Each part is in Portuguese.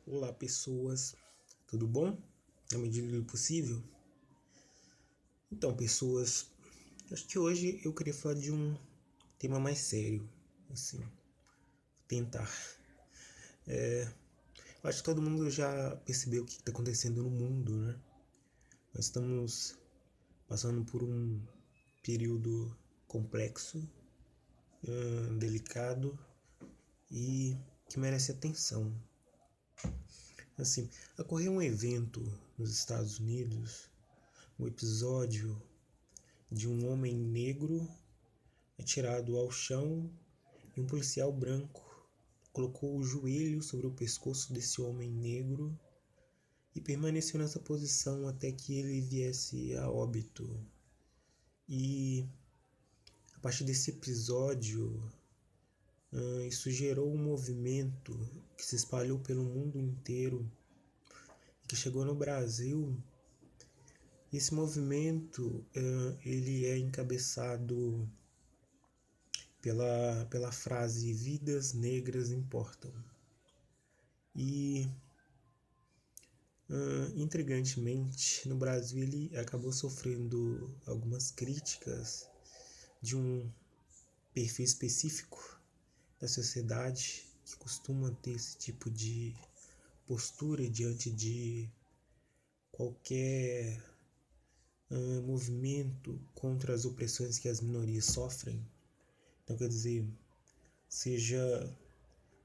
Olá pessoas, tudo bom? Na medida do possível? Então pessoas, acho que hoje eu queria falar de um tema mais sério, assim, tentar. Acho que todo mundo já percebeu o que está acontecendo no mundo, né? Nós estamos passando por um período complexo, delicado e que merece atenção. Assim, ocorreu um evento nos Estados Unidos, um episódio de um homem negro atirado ao chão e um policial branco colocou o joelho sobre o pescoço desse homem negro e permaneceu nessa posição até que ele viesse a óbito. E a partir desse episódio, isso gerou um movimento que se espalhou pelo mundo inteiro e que chegou no Brasil. Esse movimento ele é encabeçado pela frase "vidas negras importam". E intrigantemente, no Brasil ele acabou sofrendo algumas críticas de um perfil específico da sociedade que costuma ter esse tipo de postura diante de qualquer movimento contra as opressões que as minorias sofrem. Então, quer dizer, seja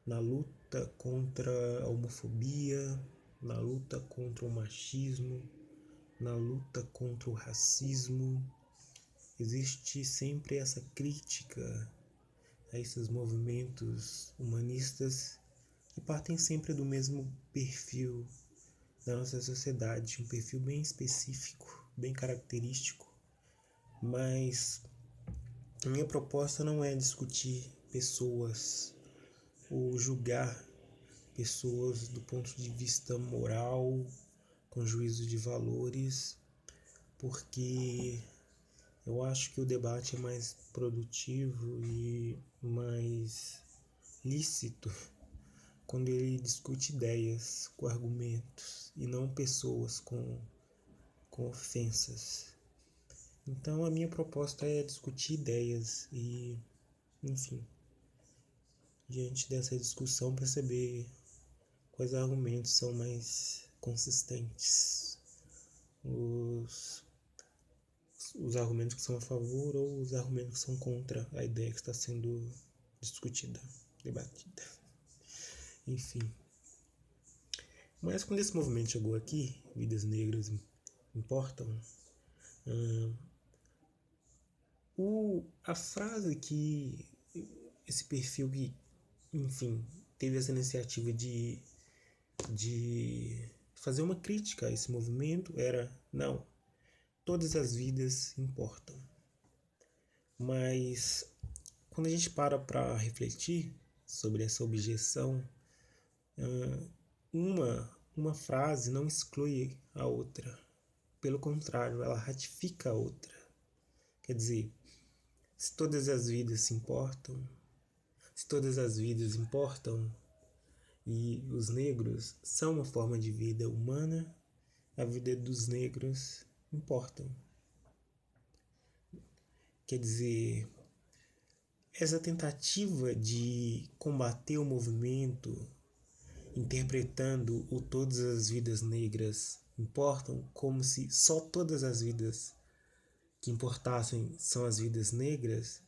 na luta contra a homofobia, na luta contra o machismo, na luta contra o racismo, existe sempre essa crítica a esses movimentos humanistas que partem sempre do mesmo perfil da nossa sociedade, um perfil bem específico, bem característico, mas a minha proposta não é discutir pessoas ou julgar pessoas do ponto de vista moral, com juízo de valores, porque eu acho que o debate é mais produtivo e mais lícito quando ele discute ideias com argumentos e não pessoas com ofensas. Então a minha proposta é discutir ideias e, enfim, diante dessa discussão perceber quais argumentos são mais consistentes. Os argumentos que são a favor ou os argumentos que são contra a ideia que está sendo discutida, debatida. Enfim. Mas quando esse movimento chegou aqui, vidas negras importam, a frase que esse perfil que, enfim, teve essa iniciativa de fazer uma crítica a esse movimento era: não, todas as vidas importam. Mas quando a gente para refletir sobre essa objeção, uma frase não exclui a outra. Pelo contrário, ela ratifica a outra. Quer dizer, se todas as vidas se importam, se todas as vidas importam e os negros são uma forma de vida humana, a vida dos negros importam. Quer dizer, essa tentativa de combater o movimento interpretando o todas as vidas negras importam como se só todas as vidas que importassem são as vidas negras,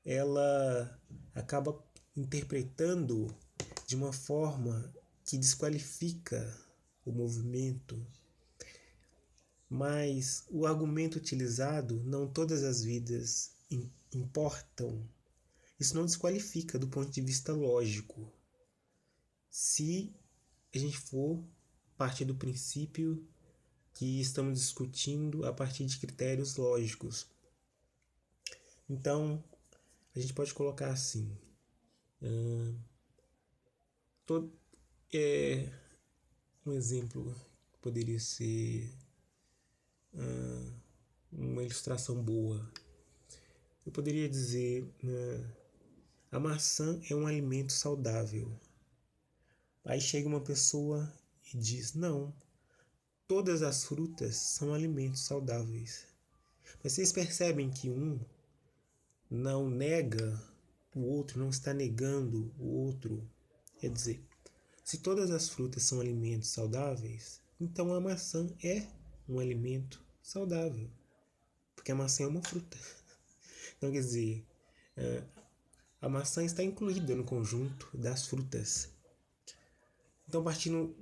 ela acaba interpretando de uma forma que desqualifica o movimento. Mas o argumento utilizado, não todas as vidas importam, isso não desqualifica do ponto de vista lógico. Se a gente for partir do princípio que estamos discutindo a partir de critérios lógicos. Então, a gente pode colocar assim: um exemplo poderia ser uma ilustração boa. Eu poderia dizer: a maçã é um alimento saudável, Aí chega uma pessoa e diz: não, todas as frutas são alimentos saudáveis. Mas vocês percebem que um não nega o outro, não está negando o outro. Quer dizer, se todas as frutas são alimentos saudáveis, então a maçã é um alimento saudável, porque a maçã é uma fruta. Então, quer dizer, a maçã está incluída no conjunto das frutas. Então, partindo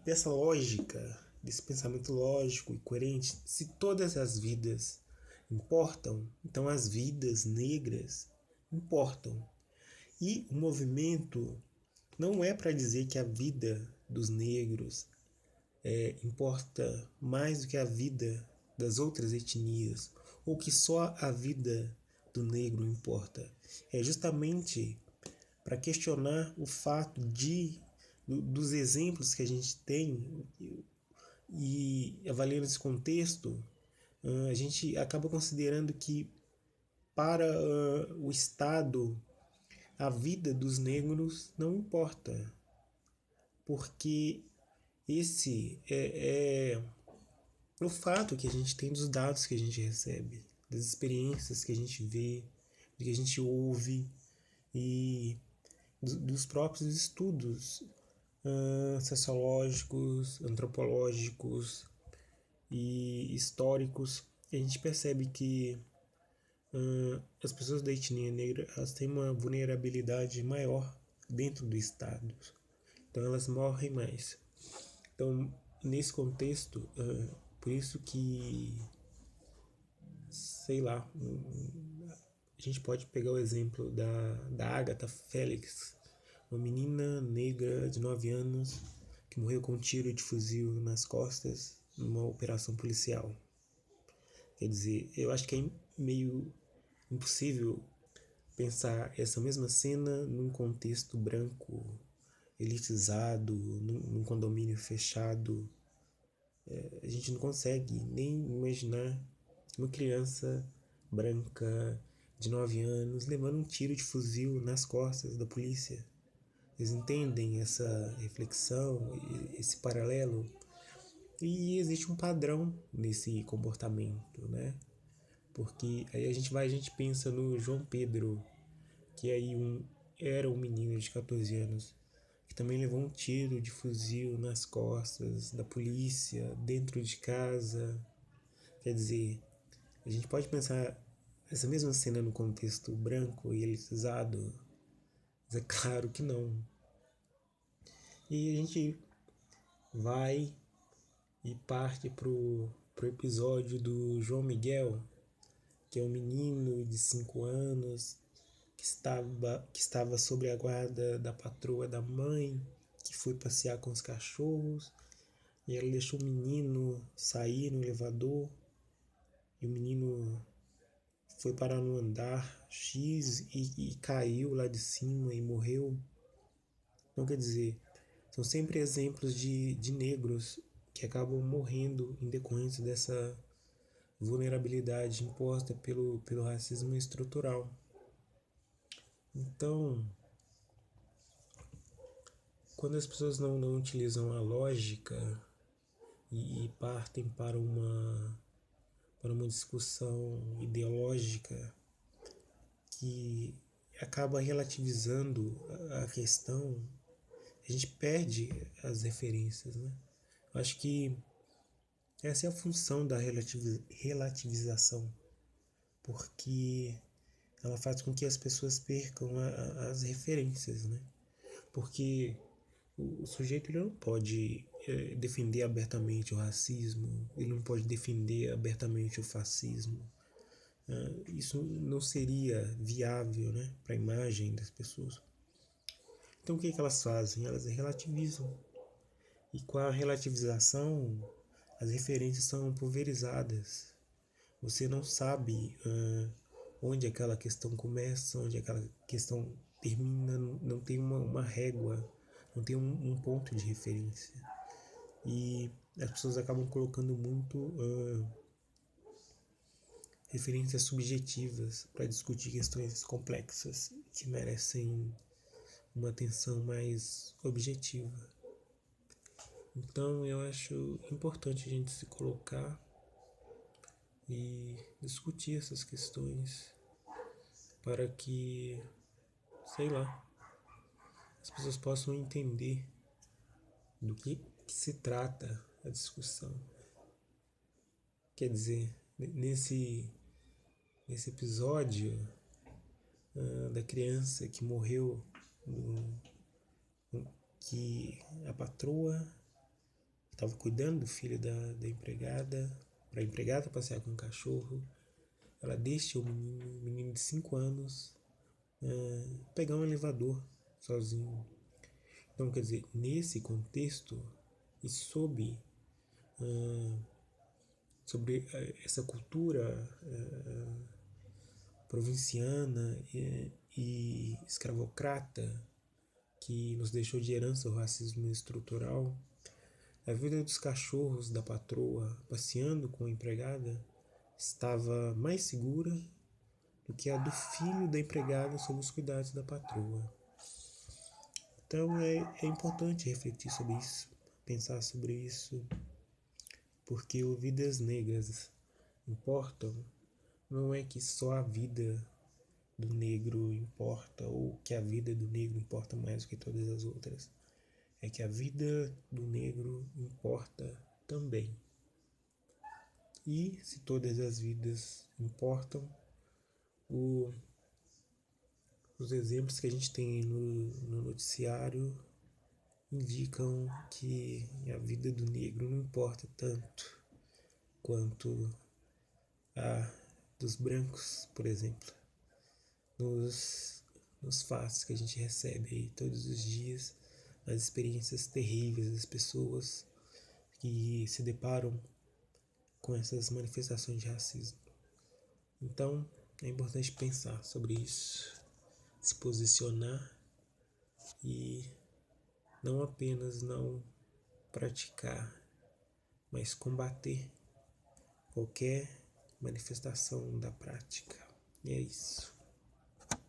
dessa lógica, desse pensamento lógico e coerente, se todas as vidas importam, então as vidas negras importam. E o movimento não é para dizer que a vida dos negros importa mais do que a vida das outras etnias, ou que só a vida do negro importa. É justamente para questionar o fato dos exemplos que a gente tem e avaliando esse contexto, a gente acaba considerando que para o Estado a vida dos negros não importa, porque esse é o fato que a gente tem dos dados que a gente recebe, das experiências que a gente vê, do que a gente ouve e dos próprios estudos sociológicos, antropológicos e históricos. A gente percebe que as pessoas da etnia negra elas têm uma vulnerabilidade maior dentro do Estado, então elas morrem mais. Então, nesse contexto, por isso que, sei lá, a gente pode pegar o exemplo da Agatha Félix, uma menina negra de 9 anos que morreu com um tiro de fuzil nas costas numa operação policial. Quer dizer, eu acho que é meio impossível pensar essa mesma cena num contexto branco, elitizado, num condomínio fechado. A gente não consegue nem imaginar uma criança branca de 9 anos levando um tiro de fuzil nas costas da polícia. Eles entendem essa reflexão, esse paralelo? E existe um padrão nesse comportamento, né? Porque aí a gente pensa no João Pedro, que aí era um menino de 14 anos, que também levou um tiro de fuzil nas costas da polícia, dentro de casa. Quer dizer, a gente pode pensar essa mesma cena no contexto branco e elitizado? Mas é claro que não. E a gente vai e parte pro episódio do João Miguel, que é um menino de 5 anos que estava sob a guarda da patroa da mãe, que foi passear com os cachorros, e ela deixou o menino sair no elevador, e o menino foi parar no andar X e caiu lá de cima e morreu. Então, quer dizer, são sempre exemplos de negros que acabam morrendo em decorrência dessa vulnerabilidade imposta pelo racismo estrutural. Então, quando as pessoas não utilizam a lógica e partem para uma discussão ideológica que acaba relativizando a questão, a gente perde as referências, né? Eu acho que essa é a função da relativização, porque ela faz com que as pessoas percam as referências, né? Porque o sujeito ele não pode defender abertamente o racismo, ele não pode defender abertamente o fascismo. Isso não seria viável, né, para a imagem das pessoas. Então o que elas fazem? Elas relativizam. E com a relativização, as referências são pulverizadas. Você não sabe onde aquela questão começa, onde aquela questão termina, não tem uma régua, não tem um ponto de referência. E as pessoas acabam colocando muito referências subjetivas para discutir questões complexas que merecem uma atenção mais objetiva. Então eu acho importante a gente se colocar e discutir essas questões para que, sei lá, as pessoas possam entender do que se trata a discussão. Quer dizer, nesse episódio da criança que morreu, que a patroa estava cuidando do filho da empregada, para a empregada passear com o cachorro, ela deixa o menino de 5 anos pegar um elevador sozinho. Então, quer dizer, nesse contexto e sobre essa cultura provinciana e escravocrata que nos deixou de herança o racismo estrutural, a vida dos cachorros da patroa passeando com a empregada estava mais segura do que a do filho da empregada sob os cuidados da patroa. Então é importante refletir sobre isso, pensar sobre isso, porque o Vidas Negras importam não é que só a vida do negro importa ou que a vida do negro importa mais do que todas as outras. É que a vida do negro importa também. E se todas as vidas importam, os exemplos que a gente tem no noticiário indicam que a vida do negro não importa tanto quanto a dos brancos, por exemplo, nos fatos que a gente recebe aí todos os dias, as experiências terríveis das pessoas que se deparam com essas manifestações de racismo. Então, é importante pensar sobre isso, se posicionar e não apenas não praticar, mas combater qualquer manifestação da prática. E é isso.